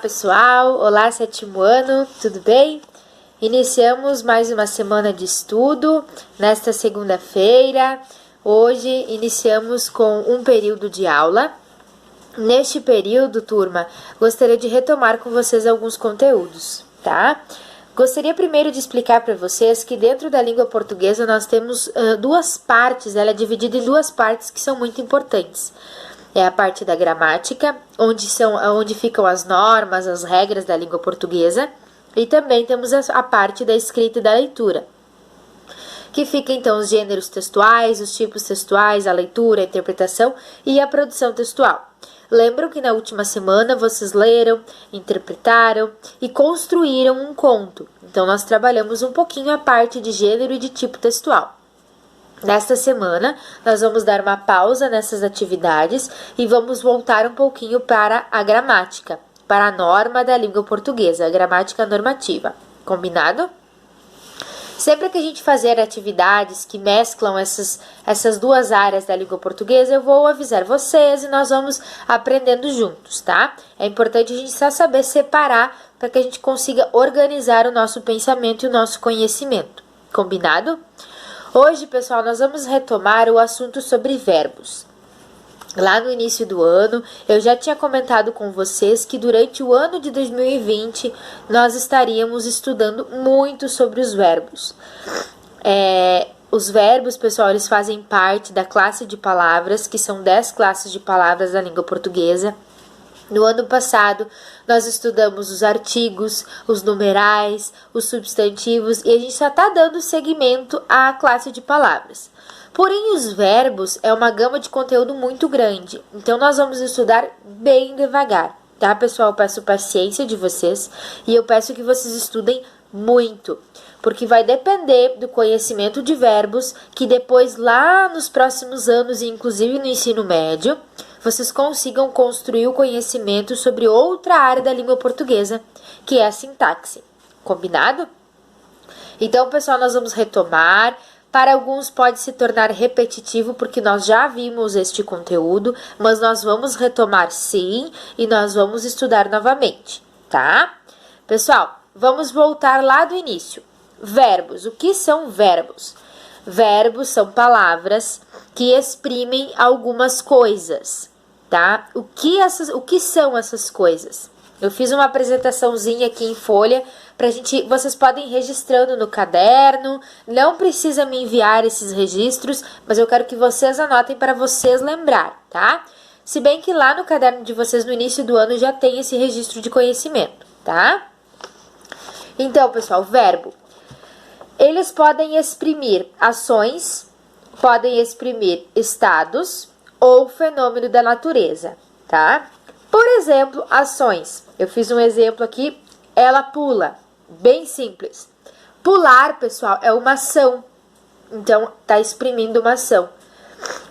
Pessoal, olá sétimo ano, tudo bem? Iniciamos mais uma semana de estudo nesta segunda-feira. Hoje iniciamos com um período de aula. Neste período, turma, gostaria de retomar com vocês alguns conteúdos, tá? Gostaria primeiro de explicar para vocês que dentro da língua portuguesa nós temos duas partes, ela é dividida em duas partes que são muito importantes. É a parte da gramática, onde ficam as normas, as regras da língua portuguesa, e também temos a parte da escrita e da leitura, que fica então os gêneros textuais, os tipos textuais, a leitura, a interpretação e a produção textual. Lembram que na última semana vocês leram, interpretaram e construíram um conto. Então nós trabalhamos um pouquinho a parte de gênero e de tipo textual. Nesta semana, nós vamos dar uma pausa nessas atividades e vamos voltar um pouquinho para a gramática, para a norma da língua portuguesa, a gramática normativa. Combinado? Sempre que a gente fazer atividades que mesclam essas duas áreas da língua portuguesa, eu vou avisar vocês e nós vamos aprendendo juntos, tá? É importante a gente só saber separar para que a gente consiga organizar o nosso pensamento e o nosso conhecimento. Combinado? Hoje, pessoal, nós vamos retomar o assunto sobre verbos. Lá no início do ano, eu já tinha comentado com vocês que durante o ano de 2020 nós estaríamos estudando muito sobre os verbos. Os verbos, pessoal, eles fazem parte da classe de palavras, que são 10 classes de palavras da língua portuguesa. No ano passado, nós estudamos os artigos, os numerais, os substantivos e a gente só está dando seguimento à classe de palavras. Porém, os verbos é uma gama de conteúdo muito grande, então nós vamos estudar bem devagar, tá, pessoal? Eu peço paciência de vocês e eu peço que vocês estudem muito, porque vai depender do conhecimento de verbos que depois lá nos próximos anos, e inclusive no ensino médio, vocês consigam construir o conhecimento sobre outra área da língua portuguesa, que é a sintaxe. Combinado? Então, pessoal, nós vamos retomar. Para alguns pode se tornar repetitivo, porque nós já vimos este conteúdo, mas nós vamos retomar sim, e nós vamos estudar novamente, tá? Pessoal, vamos voltar lá do início. Verbos. O que são verbos? Verbos são palavras que exprimem algumas coisas, tá? O que são essas coisas? Eu fiz uma apresentaçãozinha aqui em folha vocês podem ir registrando no caderno, não precisa me enviar esses registros, mas eu quero que vocês anotem para vocês lembrar, tá? Se bem que lá no caderno de vocês no início do ano já tem esse registro de conhecimento, tá? Então, pessoal, verbo. Eles podem exprimir ações, podem exprimir estados ou fenômeno da natureza, tá? Por exemplo, ações. Eu fiz um exemplo aqui, ela pula. Bem simples. Pular, pessoal, é uma ação. Então, tá exprimindo uma ação.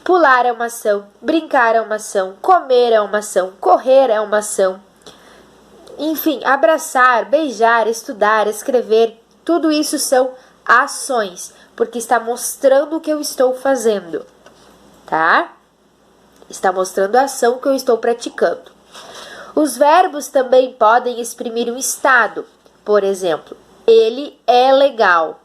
Pular é uma ação, brincar é uma ação, comer é uma ação, correr é uma ação. Enfim, abraçar, beijar, estudar, escrever, tudo isso são ações, porque está mostrando o que eu estou fazendo, tá? Está mostrando a ação que eu estou praticando. Os verbos também podem exprimir um estado. Por exemplo, ele é legal.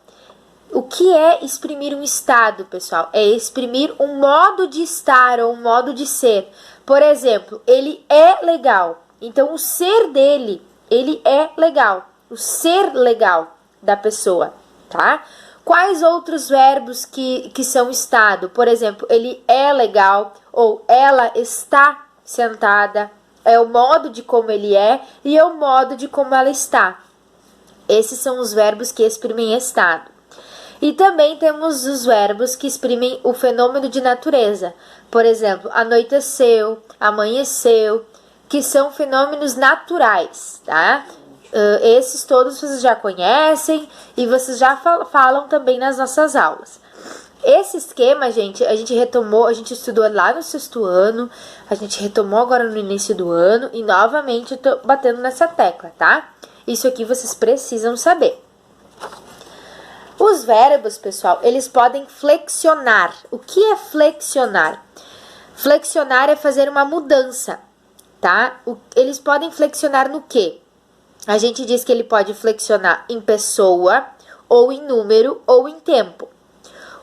O que é exprimir um estado, pessoal? É exprimir um modo de estar ou um modo de ser. Por exemplo, ele é legal. Então, o ser dele, ele é legal. O ser legal da pessoa, tá? Quais outros verbos que são estado? Por exemplo, ele é legal ou ela está sentada. É o modo de como ele é e é o modo de como ela está. Esses são os verbos que exprimem estado. E também temos os verbos que exprimem o fenômeno de natureza. Por exemplo, anoiteceu, amanheceu, que são fenômenos naturais, tá? Esses todos vocês já conhecem e vocês já falam também nas nossas aulas. Esse esquema, gente, a gente retomou, a gente estudou lá no 6º ano, a gente retomou agora no início do ano e novamente eu tô batendo nessa tecla, tá? Isso aqui vocês precisam saber. Os verbos, pessoal, eles podem flexionar. O que é flexionar? Flexionar é fazer uma mudança. tá? Eles podem flexionar no quê? A gente diz que ele pode flexionar em pessoa, ou em número, ou em tempo.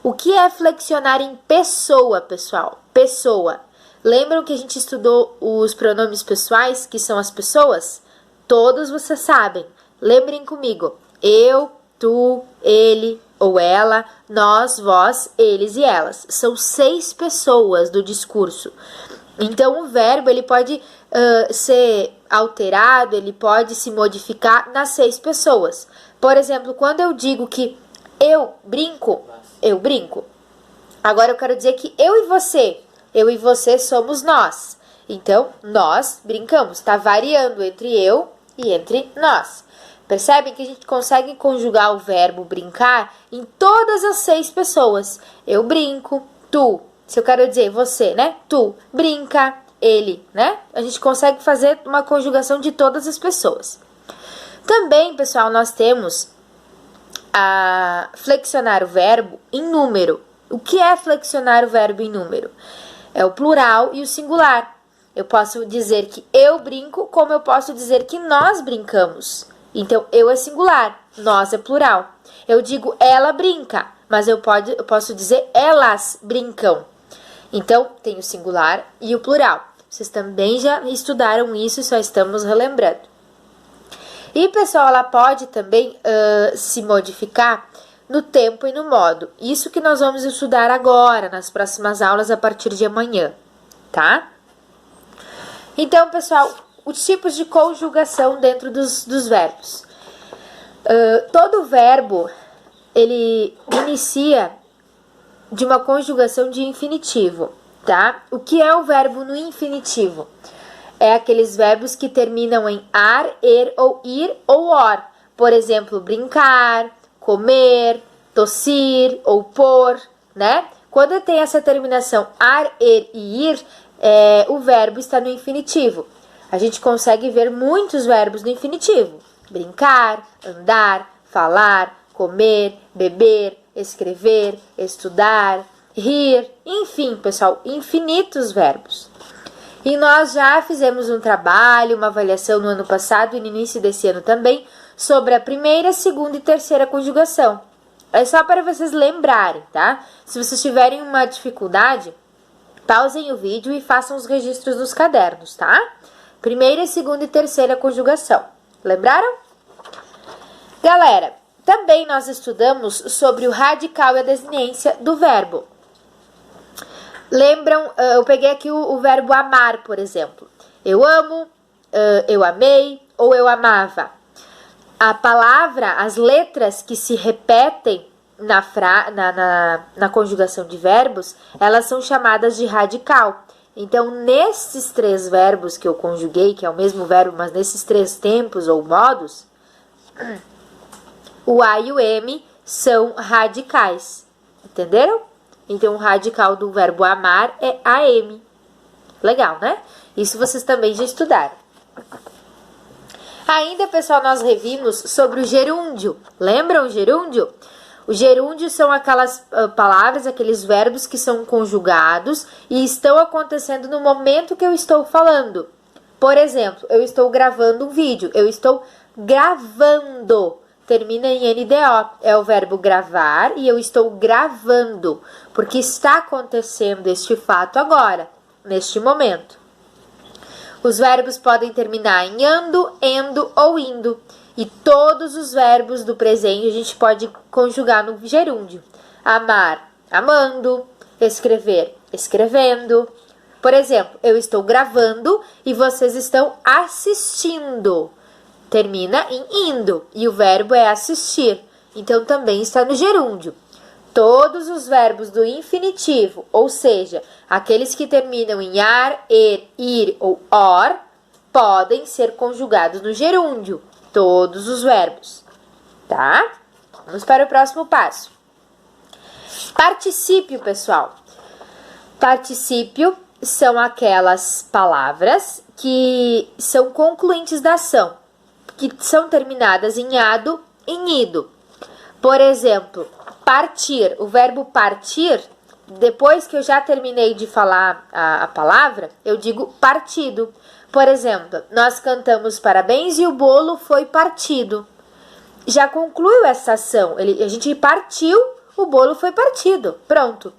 O que é flexionar em pessoa, pessoal? Pessoa. Lembram que a gente estudou os pronomes pessoais, que são as pessoas? Todos vocês sabem. Lembrem comigo. Eu, tu, ele ou ela, nós, vós, eles e elas. São 6 pessoas do discurso. Então, o verbo ele pode ser alterado, ele pode se modificar nas 6 pessoas. Por exemplo, quando eu digo que eu brinco. Agora eu quero dizer que eu e você somos nós. Então, nós brincamos. Está variando entre eu e entre nós. Percebem que a gente consegue conjugar o verbo brincar em todas as 6 pessoas. Eu brinco, tu. Se eu quero dizer você, né? Tu brinca, ele, né? A gente consegue fazer uma conjugação de todas as pessoas. Também, pessoal, nós temos a flexionar o verbo em número. O que é flexionar o verbo em número? É o plural e o singular. Eu posso dizer que eu brinco, como eu posso dizer que nós brincamos. Então, eu é singular, nós é plural. Eu digo ela brinca, mas eu posso dizer elas brincam. Então, tem o singular e o plural. Vocês também já estudaram isso e só estamos relembrando. E, pessoal, ela pode também se modificar no tempo e no modo. Isso que nós vamos estudar agora, nas próximas aulas, a partir de amanhã, tá? Então, pessoal, os tipos de conjugação dentro dos verbos. Todo verbo, ele inicia de uma conjugação de infinitivo, tá? O que é o verbo no infinitivo? É aqueles verbos que terminam em ar, er ou ir ou or. Por exemplo, brincar, comer, tossir ou pôr, né? Quando tem essa terminação ar, er e ir, o verbo está no infinitivo. A gente consegue ver muitos verbos no infinitivo. Brincar, andar, falar, comer, beber, escrever, estudar, rir, enfim, pessoal, infinitos verbos. E nós já fizemos um trabalho, uma avaliação no ano passado e no início desse ano também, sobre a primeira, segunda e terceira conjugação. É só para vocês lembrarem, tá? Se vocês tiverem uma dificuldade, pausem o vídeo e façam os registros nos cadernos, tá? Primeira, segunda e terceira conjugação. Lembraram? Galera, também nós estudamos sobre o radical e a desinência do verbo. Lembram, eu peguei aqui o verbo amar, por exemplo. Eu amo, eu amei ou eu amava. A palavra, as letras que se repetem na conjugação de verbos, elas são chamadas de radical. Então, nesses 3 verbos que eu conjuguei, que é o mesmo verbo, mas nesses 3 tempos ou modos, o A e o M são radicais. Entenderam? Então, o radical do verbo amar é AM. Legal, né? Isso vocês também já estudaram. Ainda, pessoal, nós revimos sobre o gerúndio. Lembram o gerúndio? O gerúndio são aquelas palavras, aqueles verbos que são conjugados e estão acontecendo no momento que eu estou falando. Por exemplo, eu estou gravando um vídeo. Eu estou gravando. Termina em NDO. É o verbo gravar e eu estou gravando. Porque está acontecendo este fato agora, neste momento. Os verbos podem terminar em ando, endo ou indo. E todos os verbos do presente a gente pode conjugar no gerúndio. Amar, amando. Escrever, escrevendo. Por exemplo, eu estou gravando e vocês estão assistindo. Termina em indo e o verbo é assistir. Então, também está no gerúndio. Todos os verbos do infinitivo, ou seja, aqueles que terminam em ar, er, ir ou or, podem ser conjugados no gerúndio. Todos os verbos, tá? Vamos para o próximo passo. Particípio, pessoal. Particípio são aquelas palavras que são concluintes da ação, que são terminadas em ado, em ido. Por exemplo, partir, o verbo partir, depois que eu já terminei de falar a palavra, eu digo partido. Por exemplo, nós cantamos parabéns e o bolo foi partido. Já concluiu essa ação. A gente partiu, o bolo foi partido. Pronto.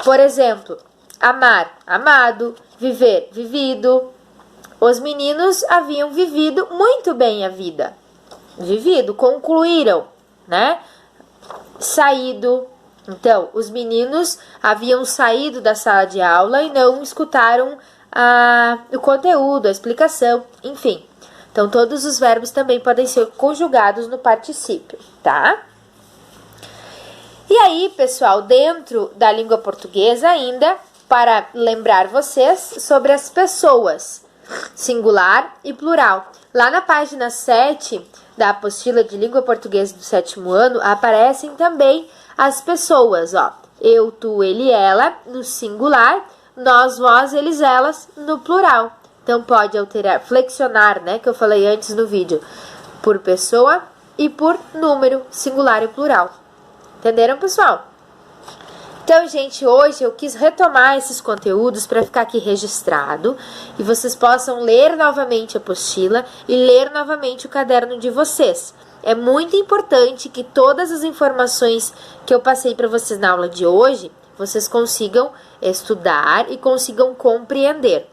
Por exemplo, amar, amado, viver, vivido. Os meninos haviam vivido muito bem a vida. Vivido, concluíram, né? Saído. Então, os meninos haviam saído da sala de aula e não escutaram o conteúdo, a explicação, enfim. Então, todos os verbos também podem ser conjugados no particípio, tá? E aí, pessoal, dentro da língua portuguesa ainda, para lembrar vocês sobre as pessoas, singular e plural. Lá na página 7 da apostila de língua portuguesa do 7º ano, aparecem também as pessoas, ó. Eu, tu, ele, ela, no singular, nós, vós, eles, elas, no plural. Então, pode alterar, flexionar, né, que eu falei antes no vídeo, por pessoa e por número, singular e plural. Entenderam, pessoal? Então, gente, hoje eu quis retomar esses conteúdos para ficar aqui registrado e vocês possam ler novamente a apostila e ler novamente o caderno de vocês. É muito importante que todas as informações que eu passei para vocês na aula de hoje, vocês consigam estudar e consigam compreender.